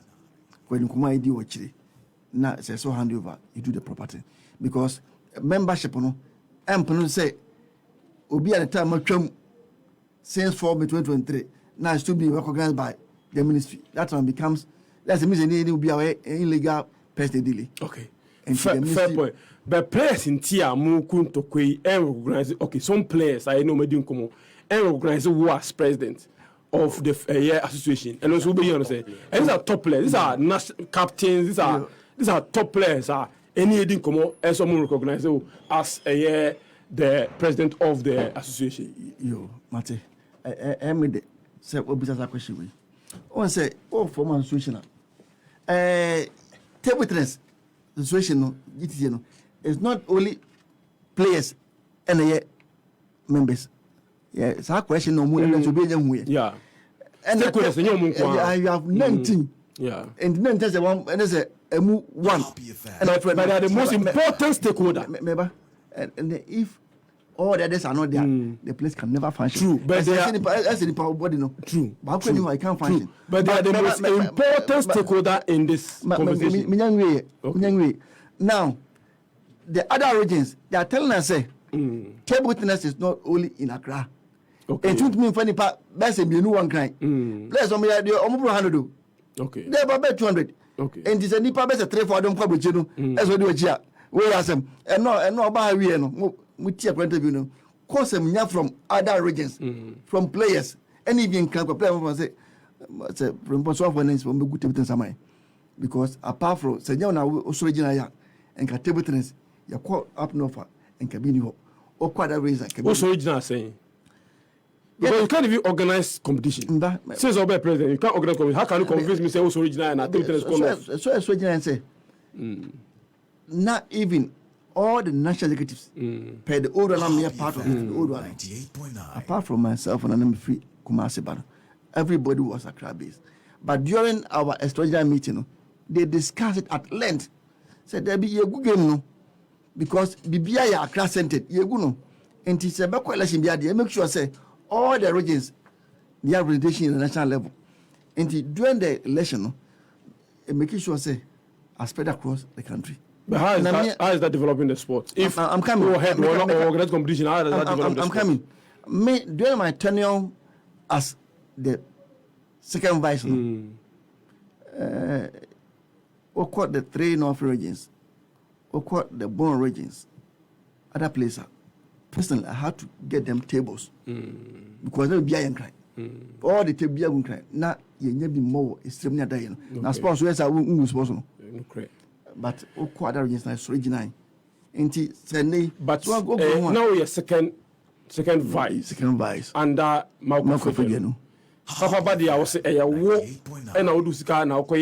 B: when Nkuma ID or Chile. Now say so hand over, you do the property because membership, no, and say, will be at the time of Trump since 4 May 2023. Now it's still being recognized by the ministry. That one becomes that's the reason it will be our illegal person daily.
A: Okay. Fair point. But players in Tia Mukun Tokwe and recognize okay, some players I know Medin Komo and recognize who as president of the association. And also be honest, and these are top players, these are national captains, these are top players are any Edin Komo and someone recognize as the president of the association.
B: Yo, Mate, I made it. Say what business question we. One say, oh, former association. Table tennis association no, GTC no. It's not only players and members. Yeah, it's a question no more than to be young.
A: Yeah.
B: And you have 19.
A: Yeah.
B: And 19 is one and there's a one.
A: And but they are the most important stakeholder.
B: Remember? And if all the others are not there, the place can never function.
A: True, but they are
B: the power body no.
A: True.
B: But how I can't function.
A: But they are the most important stakeholder in this conversation.
B: Now, the other regions, they are telling us say table tennis is not only in Accra.
A: Okay.
B: And to me, funny part, that's a new one crying. Let's only have the almost 100.
A: Okay.
B: They have about 200.
A: Okay.
B: And it's a nipa best 3 for them probably channel. That's what we do. We ask them. And no about we no. We take point of view no. Cause them from other regions, from players. And even can play say from finance from good table tennis. Because apart from say now also regional and can table tennis, you call up north and can be new. Or quite a reason.
A: What's original saying? Because you can't even organize competition. Since Obey president, you can't organize competition. How can you convince me say what's original and I table tennis corner?
B: So it's original and say not even all the national executives pay the old one. I'm part of the old one. Apart from myself and I'm free Kumasi Bano, everybody was Accra based. But during our extraordinary meeting, they discussed it at length. Said there be a good game no, because BBI are Accra centered. You no, and it's a back election. They make sure say all the regions they have representation in the national level. And during the election, making sure say are spread across the country.
A: But how is that developing the sport? If
B: I'm coming.
A: Go ahead, or organize competition, how does that develop the sport?
B: I'm coming. During my tenure as the second vice, we caught the 3 North regions, we caught the Born regions, other places. Personally, I had to get them tables because they will be crying. All the tables be crying. Now you need more extremely dying. Now sponsors are sponsor. But other regions are original.
A: But now we are second vice.
B: Second vice.
A: Under Malcolm Fegeno. Papa Badi, I was say a war and I would do scar now or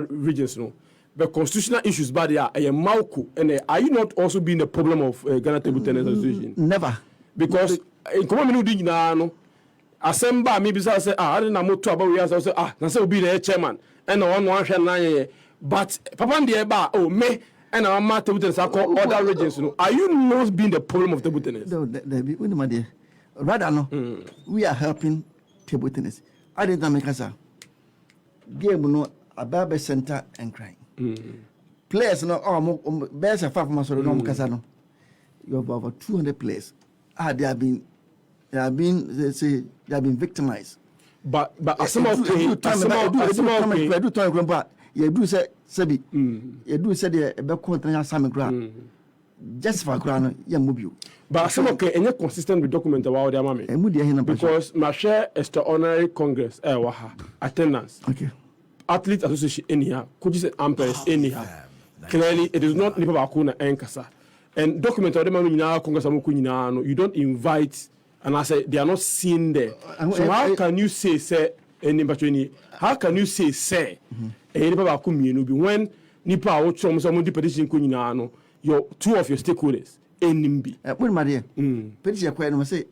A: regions no. But constitutional issues badi are a Malco and are you not also being the problem of Ghana Table Tennis Association?
B: Never.
A: Because in common no Assemble maybe say I didn't know to about years. I say na say will be the chairman and one share but Papa Ndieba me and our matter table tennis other regions. Are you not being the problem of table tennis?
B: No, rather no. We are helping table tennis. I didn't make us game no a center and crying. Players no best 5 months or no casano. You have over 200 players. They have been victimized.
A: But some of
B: you do say Sebi, you do say the Beco Sammy Grant. Just for Grant, you move you.
A: But some okay, and you're consistent with document about their mommy. Because my share extraordinary congress, attendance.
B: Okay.
A: Athlete association anyhow, coaches and umpires anyhow. Clearly, it is not Nipa Bakuna and Kasa. And document of the mommy now, Congress Amukunina, you don't invite, and I say they are not seen there. So how can you say, how can you say, when Nipa or Chom, someone petition Kunina, your 2 of your stakeholders, NMB.
B: Put my dear, petition question, say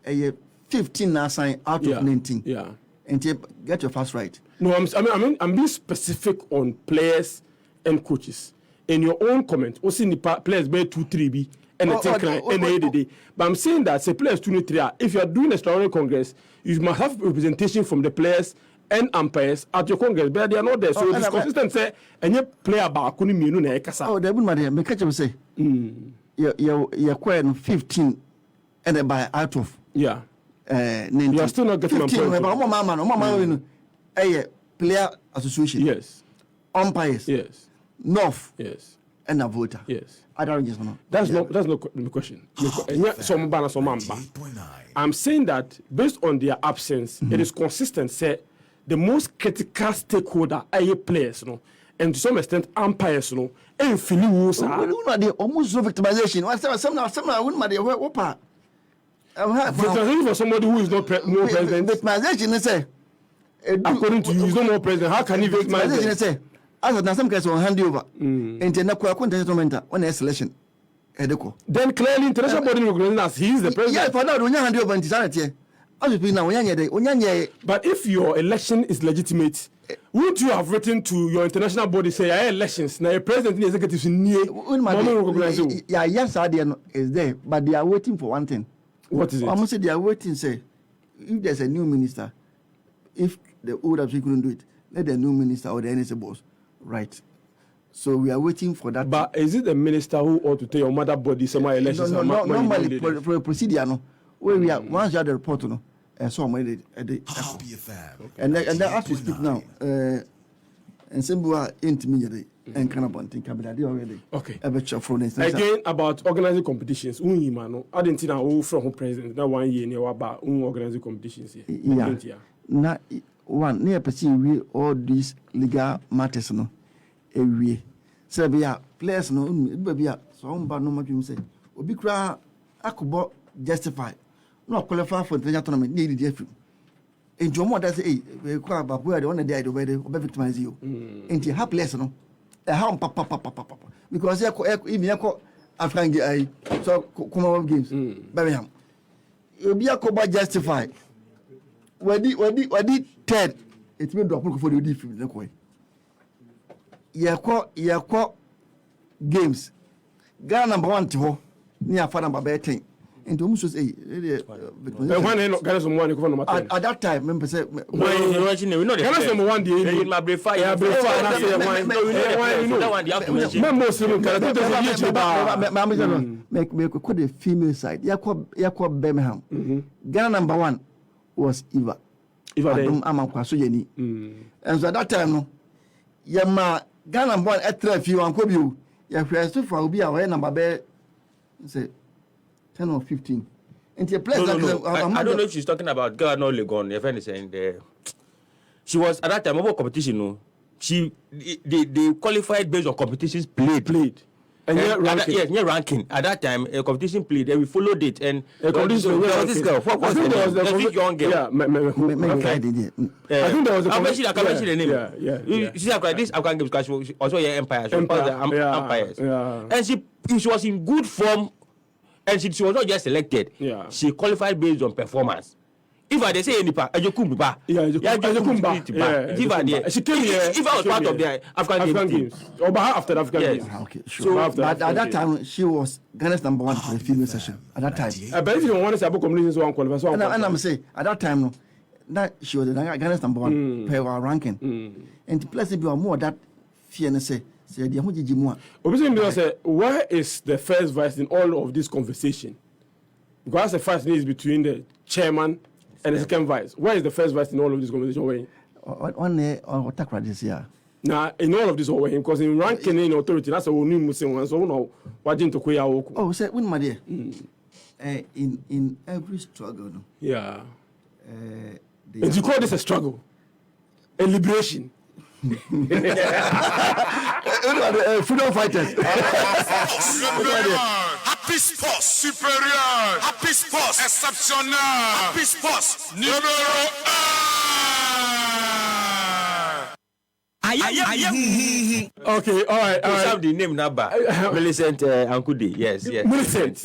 B: 15 now sign out of 19.
A: Yeah.
B: And get your first right.
A: No, I'm being specific on players and coaches. in your own comment, also the players by 2-3 b and the but I'm saying that say players 2-3. If you are doing a extraordinary congress, you must have representation from the players and umpires at your congress, but they are not there. So it's consistent. Say any player back couldn't mean no kasa.
B: Oh, they wouldn't me catch up say. You're quite 15 and by out of 19.
A: You are still not getting
B: 15. Mama, player association.
A: Yes.
B: Umpires.
A: Yes.
B: North.
A: Yes.
B: And a voter.
A: Yes.
B: I don't just know.
A: That's not the question. I'm saying that based on their absence, it is consistent. Say the most critical stakeholder are players, and to some extent umpires, and feeling
B: almost no victimization. Some wouldn't matter what part.
A: Victimization for somebody who is not more president.
B: Victimization is say.
A: According to you, he's no more president. How can he victimize them?
B: As some guys will hand you over. And then when a selection.
A: Then clearly international body recognizes as he is the president.
B: Yeah, for now, when you hand you over into
A: but if your election is legitimate, wouldn't you have written to your international body say your elections now your president and executives near
B: yeah, yes, idea is there, but they are waiting for one thing.
A: What is it?
B: I must say they are waiting, say, if there's a new minister, if the old FCC couldn't do it, let the new minister or the NSA boss right. So we are waiting for that.
A: But is it the minister who ought to tell your mother body some elections?
B: No, normally procedure no. Where we are once you have the report no, so and then as we speak now, and Sembua intermediate and Canabontin cabinet already.
A: Okay.
B: Again
A: about organizing competitions. I didn't know from president that 1 year near about organizing competitions here.
B: Yeah. Now one near pursue all these legal matters no. Ewie say be a players no be a so no much you say obi kra akobo justify no qualify for the tournament need the FU enjo mo that say eh kwa babu the one dey do be victimize you enti ha players no e ha papa because even African so Commonwealth games Birmingham obi akobo justify wadi third it mean drop for the DF the ko Yako games. Ghana number 1 to ho. Near father number 10. And to almost say, at that time, remember say,
D: we know the
A: number 1 day.
D: My breakfast,
B: make the female side. Yako Birmingham. Ghana number 1 was Eva. Amakwaso Yeni. And so at that time, no, Yama. Ghana born at 3 few and Kobu. Your first will be our number say 10 or 15. And your place
D: I don't know if she's talking about Ghana or Legon. Your friend is saying she was at that time of competition. No, they qualified based on competitions played. And ranking. At that time, a competition played, and we followed it. And
A: competition
D: this girl. What was the young girl?
A: Yeah,
D: I think there was I mentioned the name.
A: Yeah.
D: She said this Afghan games because she also Empire. She was umpires. And she was in good form, and she was not just selected.
A: Yeah.
D: She qualified based on performance. If I say any part, Ajokumba.
A: She came here.
D: If I was part of the Afghan games,
A: or after the Afghan games.
B: Okay, sure. But at that time, she was Ghana's number 1 for the female session. At that time,
A: but if you don't want to say about communities, one qualify.
B: And I'm saying at that time, no, that she was Ghana's number 1 per our ranking. And plus, if you are more that fear, say the Amuji more.
A: Obviously, say where is the first vice in all of this conversation? Because the first is between the chairman and the second vice. Where is the first vice in all of this conversation?
B: One day, or Takra this year.
A: Now, in all of this, over him, because in ranking in authority, that's a new Muslim one. So, no, watching to Kuya Oku.
B: Oh, say, when my dear, in every struggle,
A: yeah. And you call this a struggle? A liberation?
B: Freedom fighters.
E: Happy Sports supérieur. Happy Sports exceptionnel. Happy Sports numéro 1.
A: Okay, all right.
D: Have the name number. Millicent Ankude. Yes. Millicent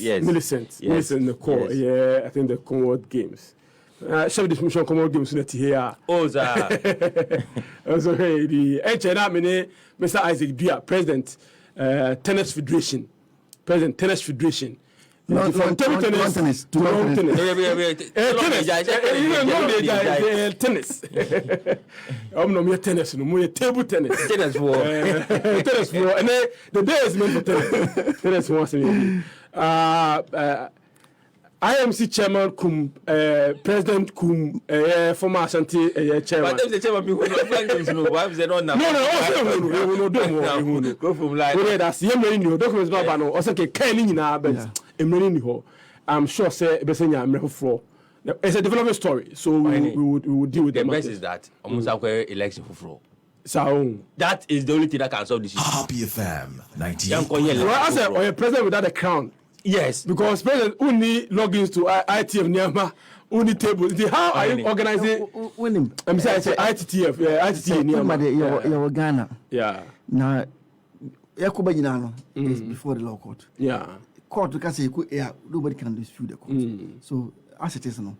A: the core.
D: Yes.
A: Yeah, I think the Commonwealth Games. Shall we dismiss Commonwealth Games in here?
D: Oh, sir.
A: Also, the HNA, Mr. Isaac Bia, President. Tennis Federation, President Tennis Federation.
B: No,
A: From table tennis to long tennis. Tennis. I'm not tennis, no more table tennis.
D: Tennis for
A: Tennis for, and the day is meant for tennis. Tennis once a year. IMC chairman President former Ashanti chairman.
D: But the chairman people why they don't know.
A: No.
D: Go from line.
A: That's the documents not bano. Also Kenny na but I'm sure say Besenya Mrefo. It's a development story, so we would deal with
D: the
A: them.
D: best is that almost election for floor.
A: So
D: that is the only thing that can solve this issue.
C: Happy FM 98.
A: well, as a president without a crown.
D: Yes,
A: Because president only logins to ITF Niama, only table. How are you organizing?
B: When him,
A: I'm saying ITTF, ITT Niama.
B: you're Ghana.
A: Yeah,
B: Now, Yakuba Jinano is before the law court.
A: yeah.
B: Court because nobody can dispute the court. So as it is now,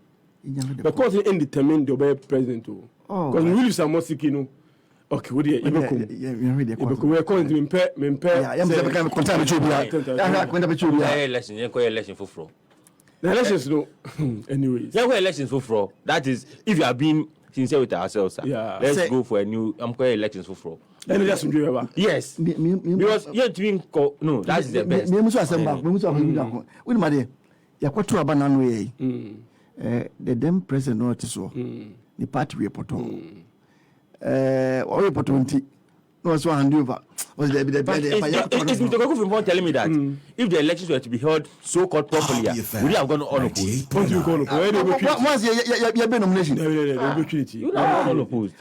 A: But course indetermined the obey president too.
B: Oh,
A: Because we really some more sick, okay, what do you we're calling to impair.
B: Yeah, I'm going to contact you.
D: election for floor.
A: The elections, no. Anyways.
D: Yeah, elections for floor. That is, if you are being sincere with ourselves, sir,
A: Yeah.
D: let's go for a new. I'm calling elections for floor.
A: And just some driver.
D: Yes, because you're doing no. That is the best.
B: The then president notice the party report. Or report 20. No, so hand over. Was there
D: It's Mr. Kofi telling me that if the elections were to be held so-called properly,
C: Happy
D: would
C: FM
D: you have gone all opposed?
C: 98.9.
B: once you have been nomination?
A: The opportunity.
D: You would have gone all opposed.